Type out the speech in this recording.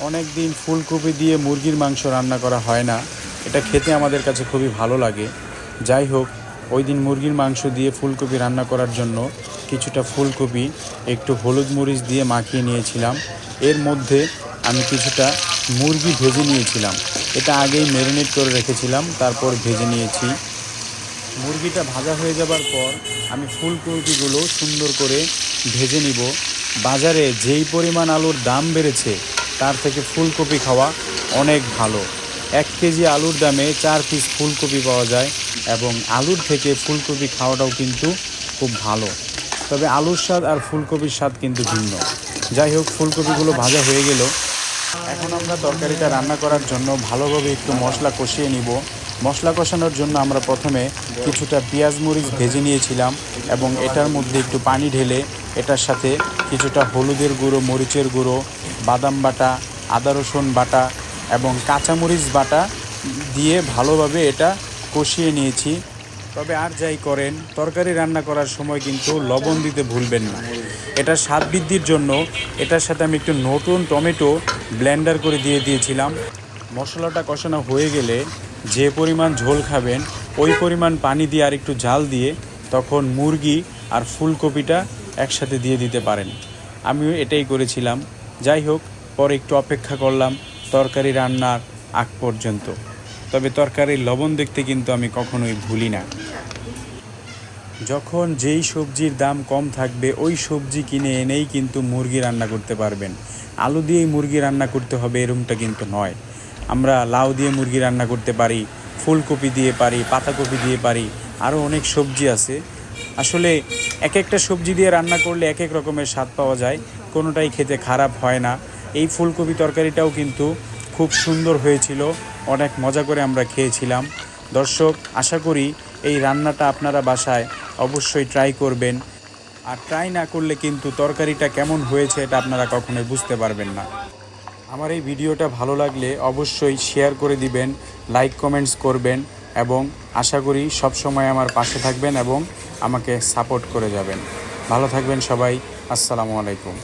অনেক দিন ফুলকপি দিয়ে মুরগির মাংস রান্না করা হয় না। এটা খেতে আমাদের কাছে খুবই ভালো লাগে। যাই হোক, ওই দিন মুরগির মাংস দিয়ে ফুলকপি রান্না করার জন্য কিছুটা ফুলকপি একটু হলুদ মরিচ দিয়ে মাখিয়ে নিয়েছিলাম। এর মধ্যে আমি কিছুটা মুরগি ভেজে নিয়েছিলাম। এটা আগেই ম্যারিনেট করে রেখেছিলাম, তারপর ভেজে নিয়েছি। মুরগিটা ভাজা হয়ে যাবার পর আমি ফুলকপিগুলো সুন্দর করে ভেজে নিব। বাজারে যেই পরিমাণ আলুর দাম বেড়েছে, তার থেকে ফুলকপি খাওয়া অনেক ভালো। 1 কেজি আলুর দামে 4 পিস ফুলকপি পাওয়া যায় এবং আলুর থেকে ফুলকপি খাওয়াটাও কিন্তু খুব ভালো। তবে আলুর স্বাদ আর ফুলকপির স্বাদ কিন্তু ভিন্ন। যাই হোক, ফুলকপিগুলো ভাজা হয়ে গেল। এখন আমরা তরকারিটা রান্না করার জন্য ভালোভাবে একটু মশলা কষিয়ে নিব। মশলা কষানোর জন্য আমরা প্রথমে কিছুটা পেঁয়াজ মরিচ ভেজে নিয়েছিলাম এবং এটার মধ্যে একটু পানি ঢেলে এটার সাথে কিছুটা হলুদের গুঁড়ো, মরিচের গুঁড়ো, বাদাম বাটা, আদা রসুন বাটা এবং কাঁচামরিচ বাটা দিয়ে ভালোভাবে এটা কষিয়ে নিয়েছি। তবে আর যাই করেন, তরকারি রান্না করার সময় কিন্তু লবণ দিতে ভুলবেন না। এটা স্বাদ বৃদ্ধির জন্য এটার সাথে আমি একটু নতুন টমেটো ব্লেন্ডার করে দিয়ে দিয়েছিলাম। মশলাটা কষানো হয়ে গেলে যে পরিমাণ ঝোল খাবেন ওই পরিমাণ পানি দিয়ে আর একটু ঝাল দিয়ে তখন মুরগি আর ফুলকপিটা একসাথে দিয়ে দিতে পারেন। আমিও এটাই করেছিলাম। যাই হোক, পরে একটু অপেক্ষা করলাম তরকারি রান্নার আগ পর্যন্ত। তবে তরকারির লবণ দেখতে কিন্তু আমি কখনোই ভুলি না। যখন যেই সবজির দাম কম থাকবে ওই সবজি কিনে এনেই কিন্তু মুরগি রান্না করতে পারবেন। আলু দিয়েই মুরগি রান্না করতে হবে এরকমটা কিন্তু নয়। আমরা লাউ দিয়ে মুরগি রান্না করতে পারি, ফুলকপি দিয়ে পারি, পাতাকপি দিয়ে পারি, আরও অনেক সবজি আছে। আসলে এক একটা সবজি দিয়ে রান্না করলে এক এক রকমের স্বাদ পাওয়া যায়, কোনোটাই খেতে খারাপ হয় না। এই ফুলকপি তরকারিটাও কিন্তু খুব সুন্দর হয়েছিল, অনেক মজা করে আমরা খেয়েছিলাম। দর্শক, আশা করি এই রান্নাটা আপনারা বাসায় অবশ্যই ট্রাই করবেন। আর ট্রাই না করলে কিন্তু তরকারিটা কেমন হয়েছে এটা আপনারা কখনোই বুঝতে পারবেন না। আমার এই ভিডিওটা ভালো লাগলে অবশ্যই শেয়ার করে দিবেন, লাইক কমেন্টস করবেন এবং আশা করি সব সময় আমার পাশে থাকবেন এবং আমাকে সাপোর্ট করে যাবেন। ভালো থাকবেন সবাই। আসসালামু আলাইকুম।